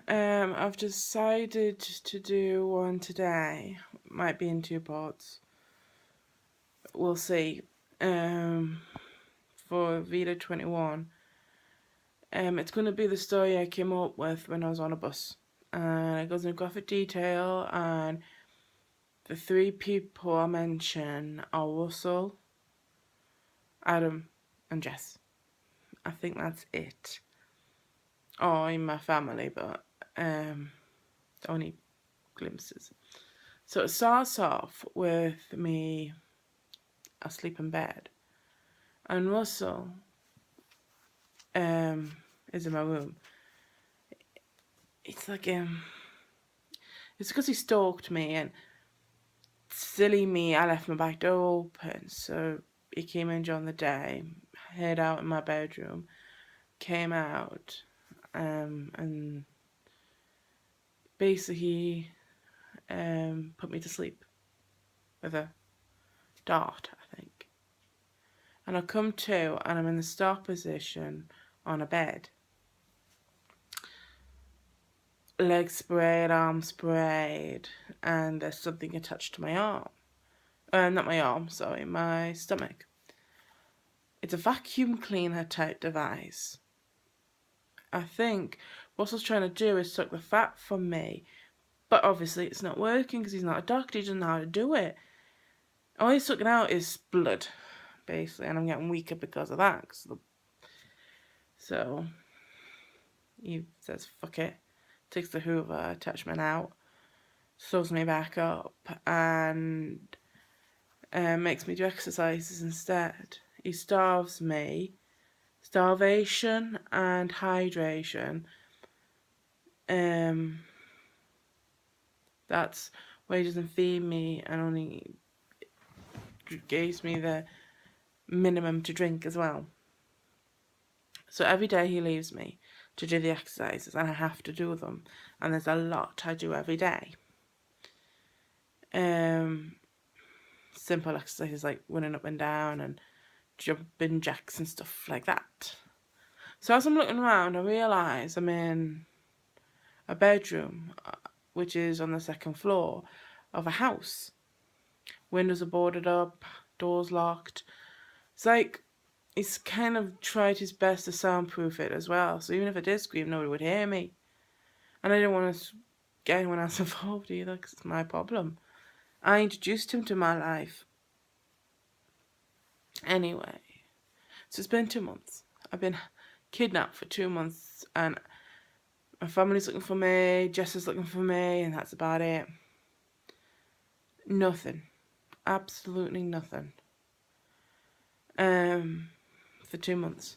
I've decided to do one today. Might be in two parts. We'll see. For Veda 21. It's going to be the story I came up with when I was on a bus. And it goes into graphic detail, and the three people I mention are Russell, Adam, and Jess. I think that's it. Oh, in my family, but only glimpses. So it starts off with me asleep in bed, and Russell is in my room. It's like it's because he stalked me, and silly me, I left my back door open, so he came in during the day, hid out in my bedroom, came out, and basically put me to sleep with a dart, I think. And I come to, and I'm in the start position on a bed. Legs sprayed, arms sprayed, and there's something attached to my arm. Not my arm, sorry, my stomach. It's a vacuum cleaner type device. I think what Russell's trying to do is suck the fat from me, but obviously it's not working because he's not a doctor, he doesn't know how to do it. All he's sucking out is blood, basically, and I'm getting weaker because of that. So he says, fuck it, takes the Hoover attachment out, sews me back up, and makes me do exercises instead. He starves me, starvation and hydration. That's where he doesn't feed me and only gives me the minimum to drink as well. So every day he leaves me to do the exercises, and I have to do them, and there's a lot I do every day. Simple exercises like running up and down and jumping jacks and stuff like that. So as I'm looking around, I realise I'm in a bedroom, which is on the second floor of a house. Windows are boarded up, doors locked. It's like he's kind of tried his best to soundproof it as well. So even if I did scream, nobody would hear me. And I didn't want to get anyone else involved either, because it's my problem. I introduced him to my life. Anyway, so it's been 2 months. I've been kidnapped for 2 months, and my family's looking for me, Jess is looking for me, and that's about it. Nothing. Absolutely nothing. For 2 months.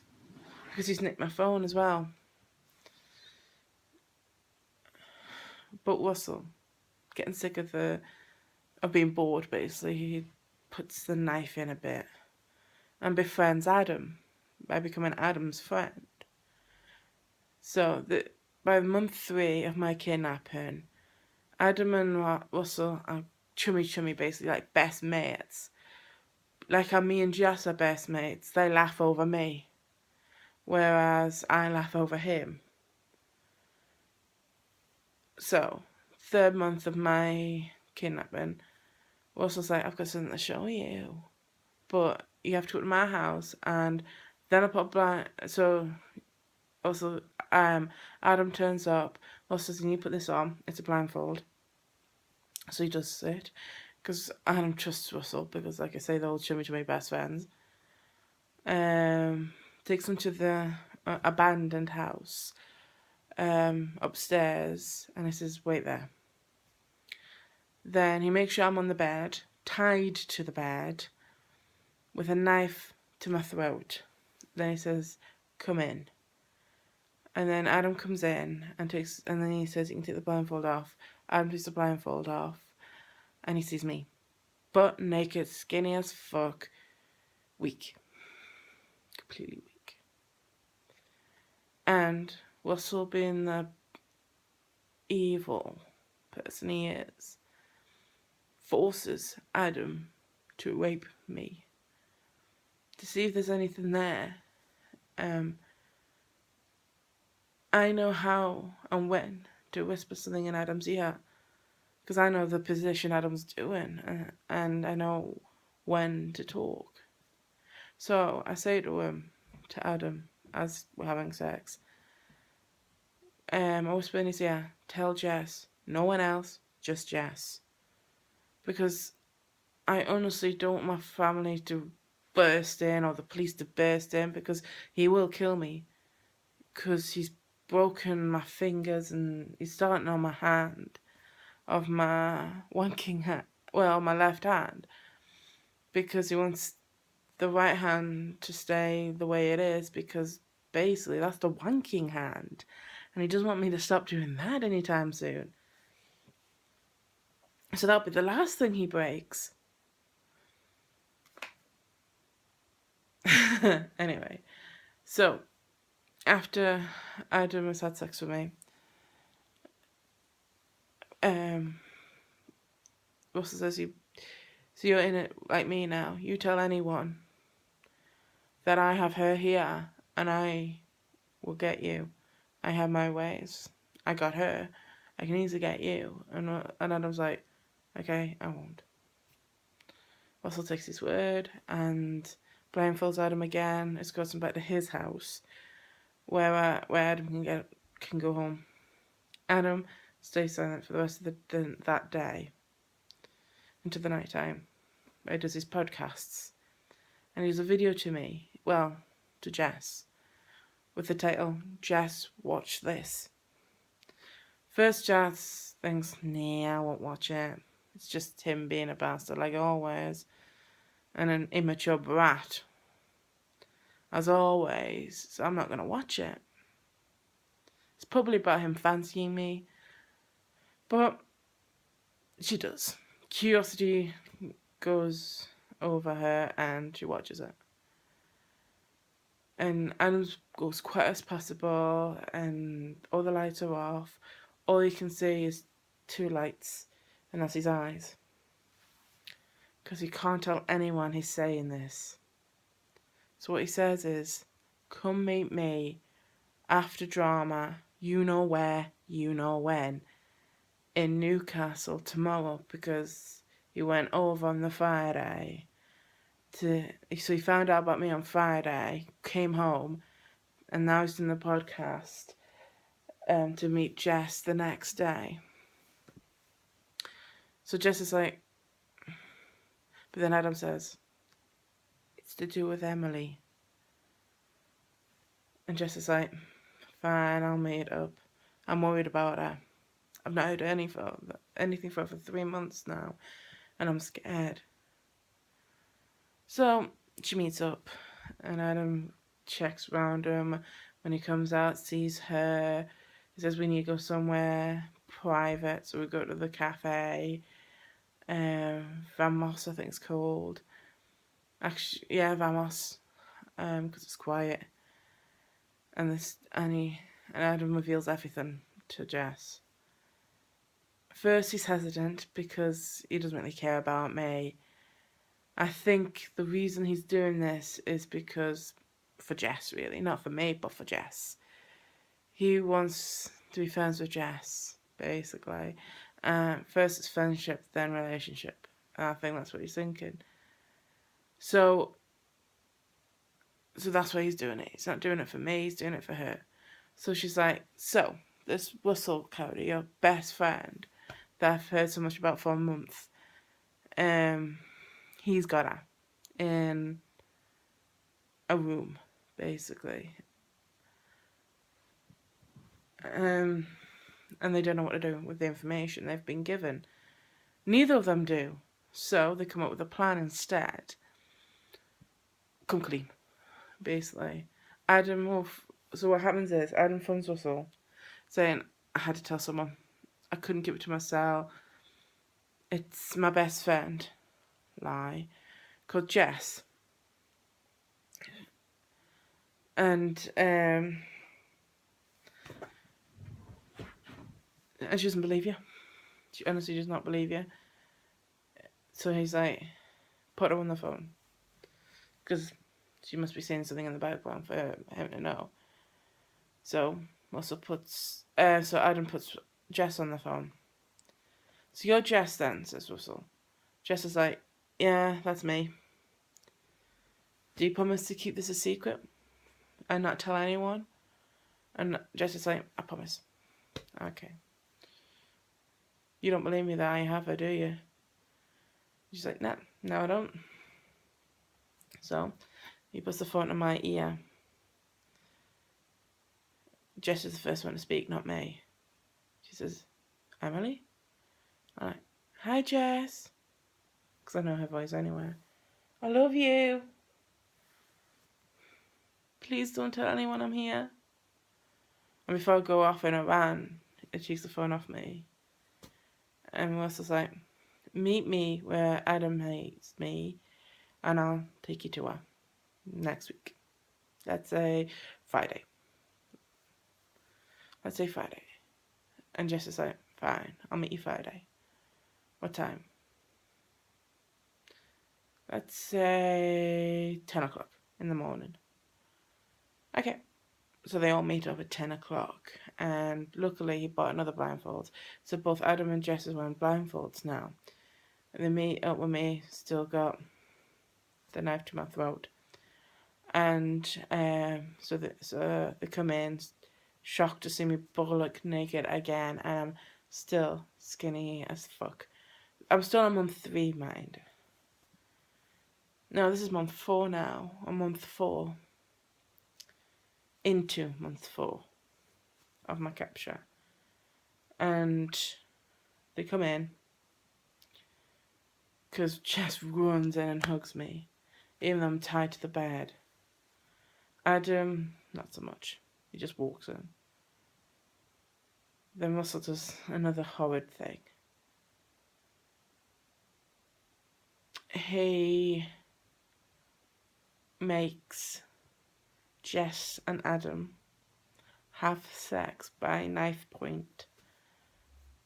Because he's nicked my phone as well. But Russell, getting sick of being bored, basically, he puts the knife in a bit and befriends Adam by becoming Adam's friend. So by month 3 of my kidnapping, Adam and Russell are chummy, basically, like best mates. Like how me and Jess are best mates, they laugh over me, whereas I laugh over him. So, 3rd month of my kidnapping, Russell's like, I've got something to show you, but you have to go to my house, and then I put blind. So, also, Adam turns up. Russell says, you need to put this on. It's a blindfold. So he does it, because Adam trusts Russell, because, like I say, they're all chummy best friends. Takes him to the abandoned house upstairs, and he says, wait there. Then he makes sure I'm on the bed, tied to the bed, with a knife to my throat. Then he says, come in. And then Adam comes in and then he says, you can take the blindfold off. Adam takes the blindfold off, and he sees me, butt naked, skinny as fuck, weak, completely weak. And Russell, being the evil person he is, forces Adam to rape me to see if there's anything there. I know how and when to whisper something in Adam's ear, because I know the position Adam's doing, and I know when to talk. So I say to Adam, as we're having sex, I whisper in his ear, tell Jess, no one else, just Jess. Because I honestly don't want my family to burst in or the police to burst in, because he will kill me. Because he's broken my fingers and he's starting on my hand of my wanking hand, well, my left hand, because he wants the right hand to stay the way it is, because basically that's the wanking hand, and he doesn't want me to stop doing that anytime soon. So that'll be the last thing he breaks. Anyway, so after Adam has had sex with me, Russell says, so you're in it like me now. You tell anyone that I have her here and I will get you. I have my ways. I got her. I can easily get you. And Adam's like, okay, I won't. Russell takes his word and blindfolds Adam again. Escorts him back to his house, where Adam can go home. Adam stays silent for the rest of that day into the night time. He does his podcasts, and he does a video to me, well, to Jess, with the title, Jess, watch this. First, Jess thinks, nah, I won't watch it. It's just him being a bastard, like always, and an immature brat, as always, so I'm not going to watch it. It's probably about him fancying me, but she does. Curiosity goes over her and she watches it. And Adam goes quiet as possible and all the lights are off. All you can see is two lights, and that's his eyes. Because he can't tell anyone he's saying this. So what he says is, come meet me after drama, you know where, you know when, in Newcastle tomorrow, because he went over on the Friday. So he found out about me on Friday, came home, and now he's doing the podcast to meet Jess the next day. So Jess is like, but then Adam says, it's to do with Emily. And Jess is like, fine, I'll meet up. I'm worried about her. I've not heard anything for 3 months now, and I'm scared. So she meets up, and Adam checks around him. When he comes out, sees her. He says we need to go somewhere private, so we go to the cafe. Vamos, I think it's called. Actually, yeah, Vamos, because it's quiet. And Adam reveals everything to Jess. First, he's hesitant because he doesn't really care about me. I think the reason he's doing this is because, for Jess, really. Not for me, but for Jess. He wants to be friends with Jess, basically. First it's friendship, then relationship. And I think that's what he's thinking. So that's why he's doing it. He's not doing it for me, he's doing it for her. So she's like, so, this Russell Cody, your best friend, that I've heard so much about for a month, he's got her in a room, basically. And they don't know what to do with the information they've been given. Neither of them do. So they come up with a plan instead. Come clean, basically. So what happens is, Adam phones Russell, saying, I had to tell someone. I couldn't keep it to myself. It's my best friend, lie, called Jess. And she doesn't believe you. She honestly does not believe you. So he's like, put her on the phone. Because she must be saying something in the background for him to know. So Russell puts, so Adam puts Jess on the phone. So you're Jess then, says Russell. Jess is like, yeah, that's me. Do you promise to keep this a secret and not tell anyone? And Jess is like, I promise. Okay. You don't believe me that I have her, do you? She's like, nah, no, I don't. So he puts the phone to my ear. Jess is the first one to speak, not me. She says, Emily? I'm like, hi, Jess. Because I know her voice anyway. I love you. Please don't tell anyone I'm here. And before I go off in a van, it takes the phone off me. And Russell's like, meet me where Adam hates me, and I'll take you to her next week. Let's say Friday. And Jess is like, fine, I'll meet you Friday. What time? Let's say 10 o'clock in the morning. Okay. So they all meet up at 10 o'clock. And luckily he bought another blindfold. So both Adam and Jess are wearing blindfolds now. And they meet up with me, still got the knife to my throat. And so they come in, shocked to see me bullock naked again. And I'm still skinny as fuck. I'm still on month 3, mind. No, this is month 4 now. I'm month 4. Into month 4 of my capture. And they come in. Because Jess runs in and hugs me. Even though I'm tied to the bed. Adam, not so much. He just walks in. Then Russell does another horrid thing. He makes Jess and Adam have sex by knife point.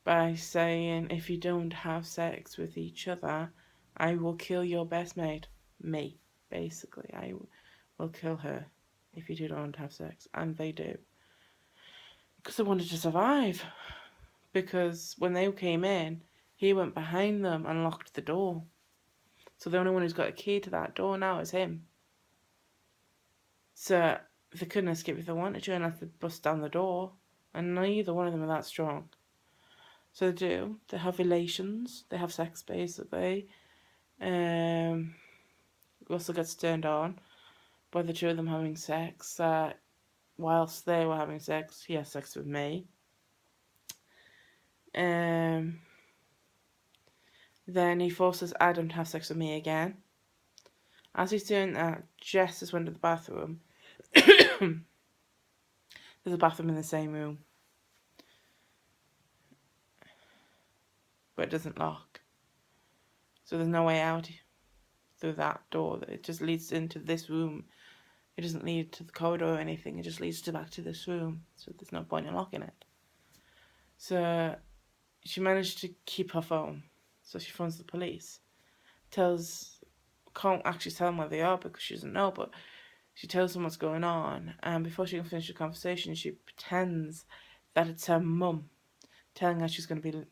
By saying, if you don't have sex with each other, I will kill your best mate. Me, basically. I will kill her if you don't have sex. And they do. Because they wanted to survive. Because when they came in, he went behind them and locked the door. So the only one who's got a key to that door now is him. So they couldn't escape if they wanted to unless they bust down the door. And neither one of them are that strong. So they do. They have relations. They have sex, basically. Russell gets turned on by the two of them having sex. Whilst they were having sex, he has sex with me. Then he forces Adam to have sex with me again. As he's doing that, Jess has went to the bathroom. There's a bathroom in the same room. But it doesn't lock. So there's no way out through that door. It just leads into this room. It doesn't lead to the corridor or anything. It just leads back to this room. So there's no point in locking it. So she managed to keep her phone. So she phones the police. Can't actually tell them where they are because she doesn't know, but she tells them what's going on. And before she can finish the conversation, she pretends that it's her mum telling her she's going to be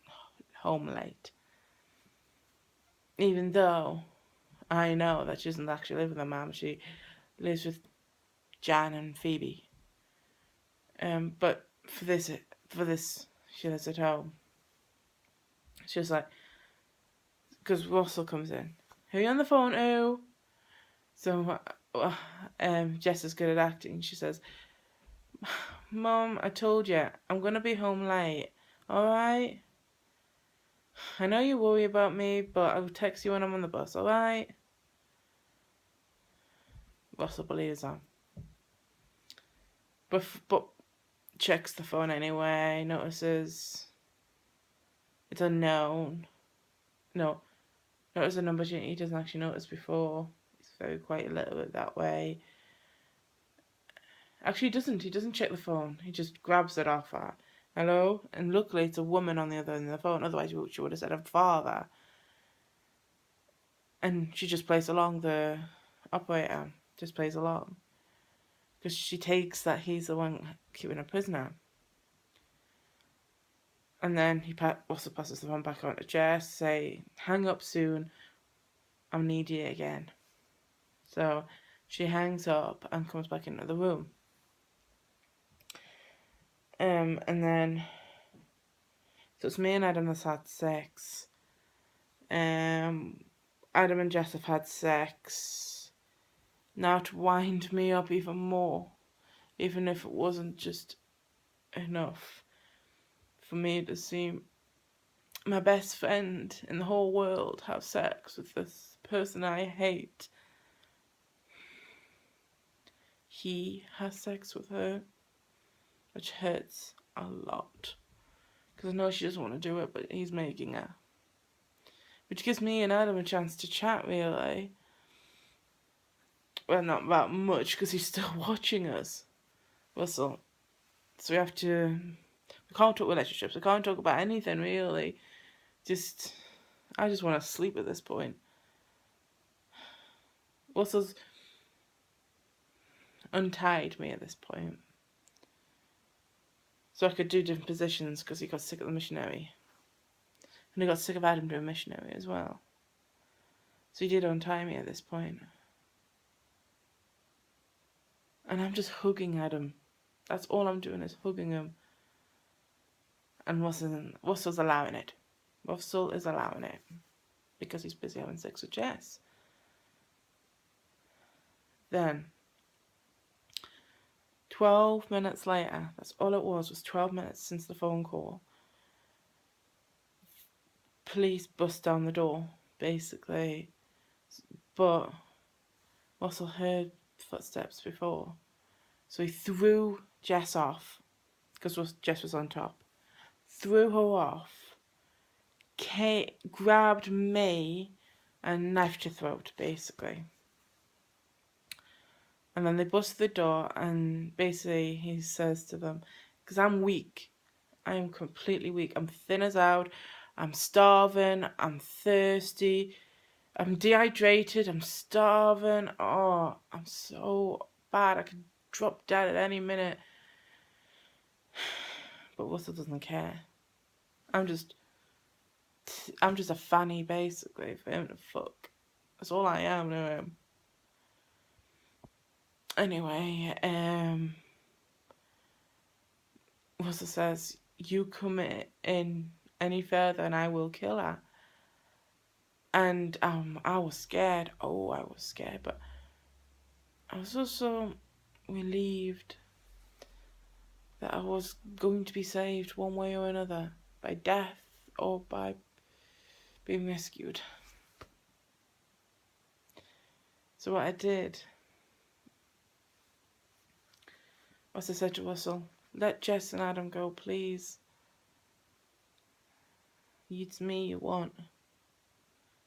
home late. Even though I know that she doesn't actually live with her mum. She lives with Jan and Phoebe. But for this, she lives at home. She was like, because Russell comes in. Who are you on the phone to? So, Jess is good at acting. She says, Mum, I told you, I'm going to be home late. Alright? I know you worry about me, but I'll text you when I'm on the bus, alright? Russell believes her. But checks the phone anyway, notices it's unknown. No, notice a number he doesn't actually notice before. He's very quite a little bit that way. Actually, he doesn't check the phone. He just grabs it off her. Hello? And luckily it's a woman on the other end of the phone, otherwise she would have said her father. And she just plays along, the operator just plays along. Because she takes that he's the one keeping her prisoner. And then he also passes the phone back on to Jess, say, hang up soon, I'll need you again. So she hangs up and comes back into the room. And then, so it's me and Adam that's had sex. Adam and Jess have had sex. Now to wind me up even more, even if it wasn't just enough for me to see my best friend in the whole world have sex with this person I hate. He has sex with her, which hurts a lot. Because I know she doesn't want to do it, but he's making her. Which gives me and Adam a chance to chat, really. Well, not that much, because he's still watching us. Russell. So we have to... We can't talk relationships. We can't talk about anything, really. I just want to sleep at this point. Russell's untied me at this point. So I could do different positions, because he got sick of the missionary. And he got sick of Adam doing missionary as well. So he did untie me at this point. And I'm just hugging Adam. That's all I'm doing is hugging him. And Russell's allowing it. Russell is allowing it. Because he's busy having sex with Jess. Then, 12 minutes later, that's all it was 12 minutes since the phone call. Police bust down the door, basically. But Russell heard footsteps before. So he threw Jess off, because Jess was on top. Threw her off, grabbed me, and knifed her throat, basically. And then they bust the door, and basically he says to them, because I'm weak. I am completely weak. I'm thin as out. I'm starving. I'm thirsty. I'm dehydrated. I'm starving. Oh, I'm so bad. I could drop dead at any minute. But Russell doesn't care. I'm just a fanny, basically, for him to fuck. That's all I am to him. Anyway, Russell says, you come in any further and I will kill her. And I was scared. Oh, I was scared. But I was also relieved that I was going to be saved one way or another. By death or by being rescued. So what I did was I said to Russell, let Jess and Adam go, please. It's me you want.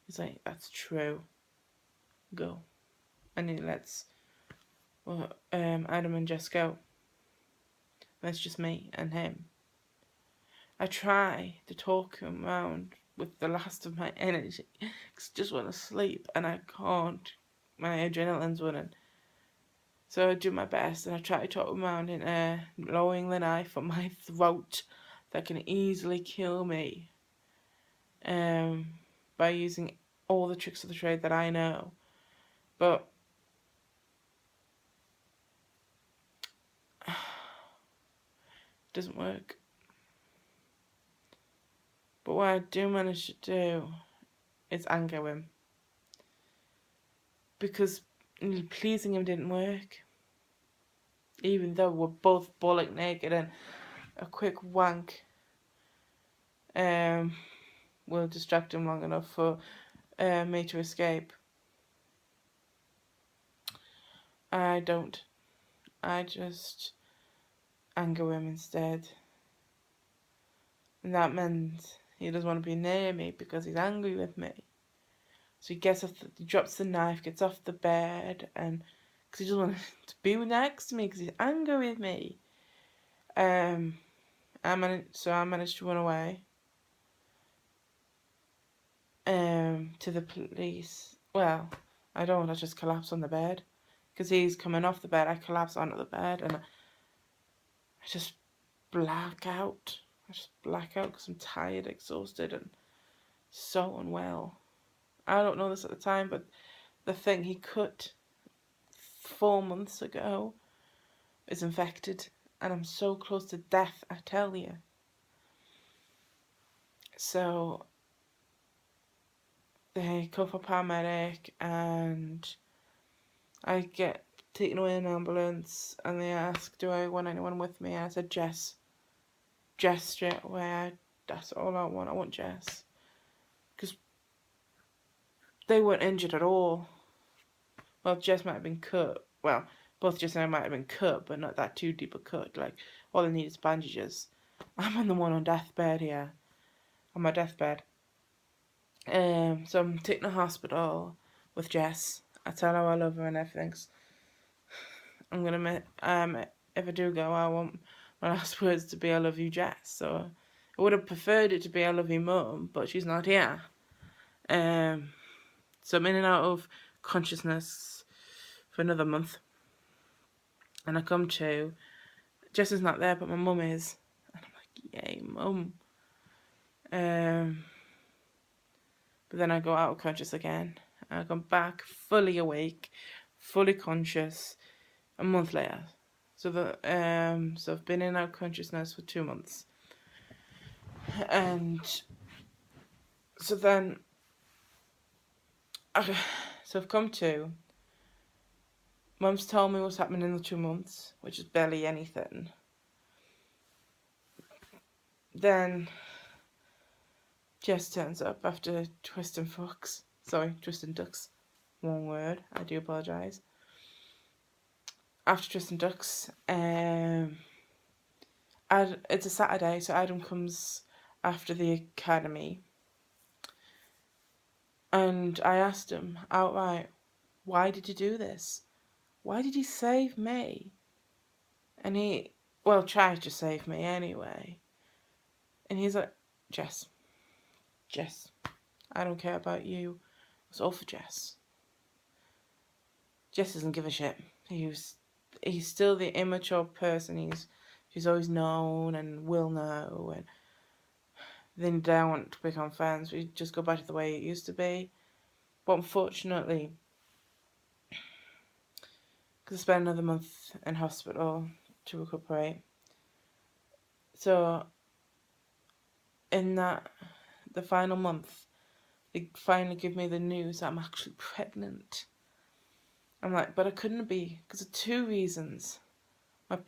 He's like, that's true. Go. And he lets Adam and Jess go. And it's just me and him. I try to talk him around with the last of my energy. Because I just want to sleep and I can't. My adrenaline's running. So I do my best and I try to talk him around in lowering the knife on my throat that can easily kill me. By using all the tricks of the trade that I know. But it doesn't work. But what I do manage to do is anger him. Because pleasing him didn't work. Even though we're both bollock naked and a quick wank will distract him long enough for me to escape. I don't. I just anger him instead. And that meant he doesn't want to be near me because he's angry with me. So he he drops the knife, gets off the bed, and because he doesn't want to be next to me because he's angry with me. I managed to run away. To the police. Well, I don't. I just collapse on the bed because he's coming off the bed. I collapse onto the bed and I just black out. I just black out because I'm tired, exhausted, and so unwell. I don't know this at the time, but the thing he cut 4 months ago is infected, and I'm so close to death, I tell you. So they call for paramedic, and I get taken away in an ambulance, and they ask, do I want anyone with me? And I said, Jess. Jess straight away. That's all I want. I want Jess. Because they weren't injured at all. Well, Jess might have been cut. Well, both Jess and I might have been cut, but not that too deep a cut. Like, all I need is bandages. I'm on the one on deathbed here. On my deathbed. So I'm taken to hospital with Jess. I tell her I love her and everything. I'm gonna if I do go, I want my last words to be I love you, Jess. So I would have preferred it to be I love you, Mum, but she's not here. So I'm in and out of consciousness for another month. And I come to, Jess is not there, but my mum is. And I'm like, yay, Mum. But then I go out of conscious again. I come back fully awake, fully conscious, a month later. So I've been in and out of consciousness for 2 months. And so then, so I've come to, Mum's told me what's happening in the 2 months, which is barely anything. Then Jess turns up after twisting ducks. One word, I do apologise. After twisting ducks, it's a Saturday, so Adam comes after the academy. And I asked him outright, why did you do this? Why did you save me? And he, tried to save me anyway. And he's like, Jess, I don't care about you. It's all for Jess. Jess doesn't give a shit. He's still the immature person she's always known and will know, and then don't want to become friends. We just go back to the way it used to be. But unfortunately, because I spent another month in hospital to recuperate. So in the final month, they finally give me the news that I'm actually pregnant. I'm like, but I couldn't be, because of 2 reasons. 3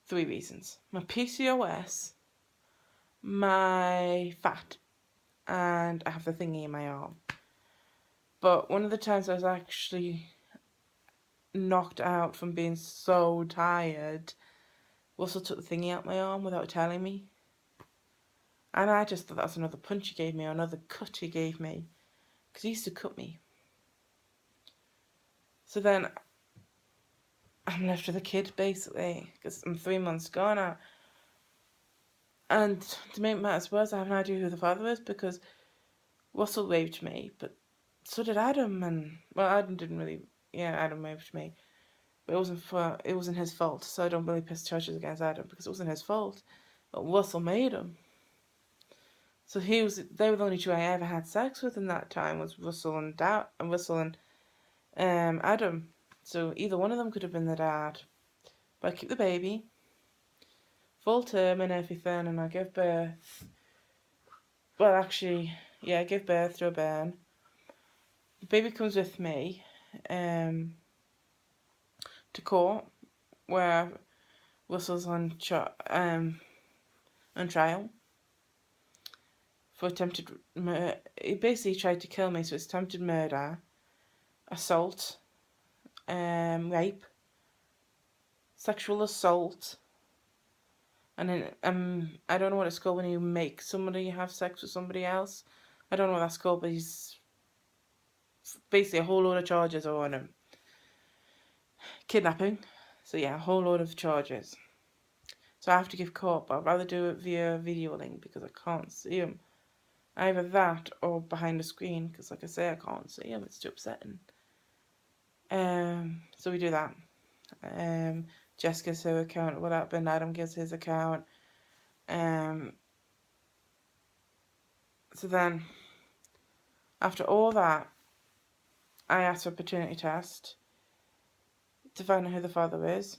reasons. My PCOS, my fat, and I have the thingy in my arm. But one of the times I was actually knocked out from being so tired, Russell took the thingy out my arm without telling me. And I just thought that was another punch he gave me, or another cut he gave me. Because he used to cut me. So then I'm left with a kid, basically, because I'm 3 months gone now. And to make matters worse, I have no idea who the father is, because Russell raped me, but so did Adam. And Adam didn't really. Yeah, Adam raped me, but it wasn't his fault. So I don't really piss charges against Adam because it wasn't his fault. But Russell made him. So they were the only 2 I ever had sex with in that time, was Russell and Adam. So either one of them could have been the dad. But I keep the baby, full term and everything, and I give birth. Well, actually, yeah, I give birth to a bairn. The baby comes with me to court, where Russell's on trial for attempted murder. He basically tried to kill me, so it's attempted murder, assault, rape, sexual assault, and then I don't know what it's called when you make somebody have sex with somebody else. I don't know what that's called, but he's basically a whole load of charges on him. Kidnapping. So yeah, a whole load of charges. So I have to give court, but I'd rather do it via video link because I can't see him. Either that or behind the screen, because like I say, I can't see him. It's too upsetting. So we do that. Jess gives her account. What happened? Adam gives his account. So then, after all that, I asked for a paternity test to find out who the father is,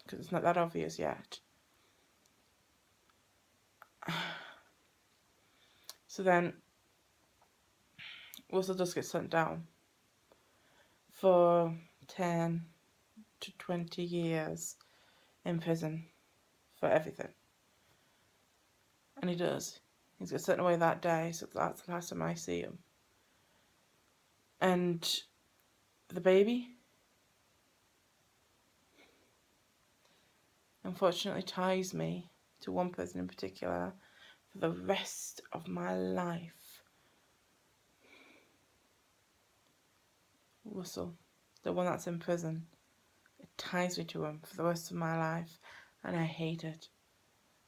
because it's not that obvious yet. So then, Russell does get sent down for 10 to 20 years in prison for everything. And he does. He's got sent away that day, so that's the last time I see him. And the baby, unfortunately, ties me to one person in particular for the rest of my life. Russell, the one that's in prison, it ties me to him for the rest of my life, and I hate it.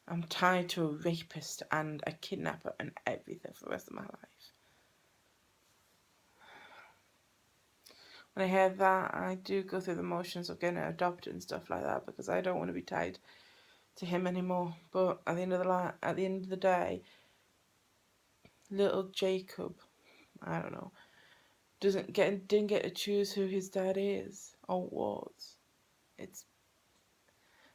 I'm tied to a rapist and a kidnapper and everything for the rest of my life. When I hear that, I do go through the motions of getting adopted and stuff like that, because I don't want to be tied to him anymore. But at the end of the day, little Jacob, I don't know, didn't get to choose who his dad is or was.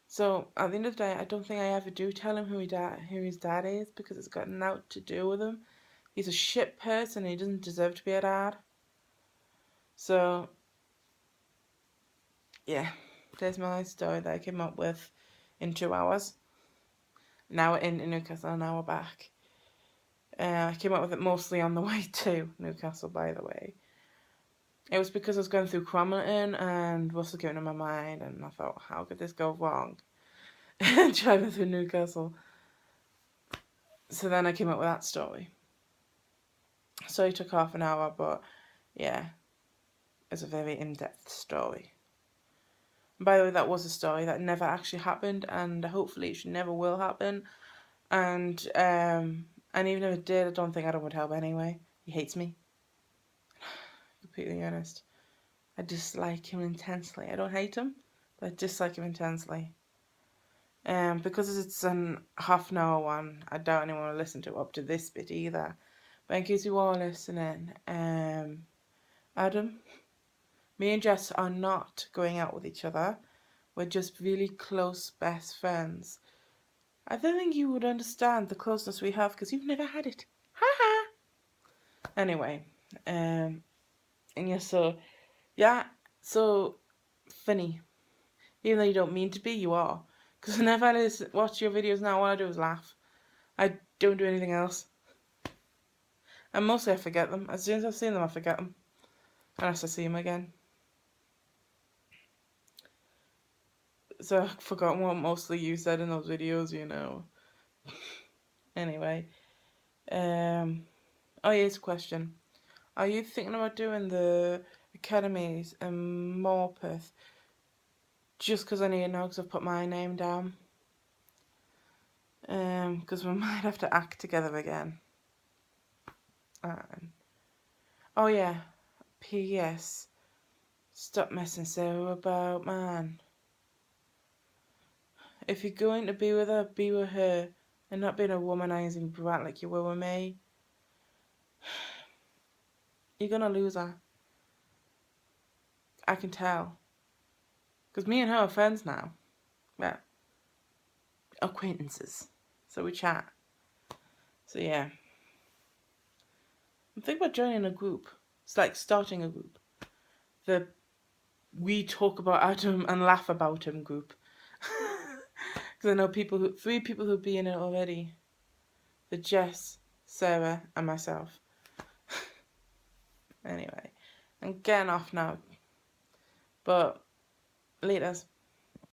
So at the end of the day, I don't think I ever do tell him who his dad is, because it's got nothing to do with him. He's a shit person and he doesn't deserve to be a dad. So yeah, there's my story that I came up with in 2 hours. Now we're in Newcastle, and now we're back. I came up with it mostly on the way to Newcastle, by the way. It was because I was going through Cromlin and Russell came in my mind, and I thought, how could this go wrong? Driving through Newcastle. So then I came up with that story. So it took half an hour, but yeah, it's a very in-depth story. And by the way, that was a story that never actually happened, and hopefully it never will happen. And even if it did, I don't think Adam would help anyway. He hates me. Completely honest. I dislike him intensely. I don't hate him, but I dislike him intensely. Because it's an half an hour one, I doubt anyone will listen to up to this bit either. But in case you are listening, Adam, me and Jess are not going out with each other. We're just really close best friends. I don't think you would understand the closeness we have, because you've never had it. Ha ha! Anyway, and yeah, so funny. Even though you don't mean to be, you are. Because whenever I watch your videos now, all I do is laugh. I don't do anything else. And mostly I forget them. As soon as I've seen them, I forget them. Unless I see them again. So I've forgotten what mostly you said in those videos, you know. Anyway. Oh, here's a question. Are you thinking about doing the academies in Morpeth just because I need to know, because I've put my name down? Because we might have to act together again. Oh yeah, P.S. Stop messing so about, man. If you're going to be with her, be with her, and not being a womanizing brat like you were with me. You're gonna lose her. I can tell. Because me and her are friends now. Well, acquaintances. So we chat. So yeah. I'm thinking about joining a group. It's like starting a group. The We Talk About Adam and Laugh About Him group. Because I know 3 people who'd be in it already. The Jess, Sarah, and myself. Anyway, I'm getting off now. But, laters.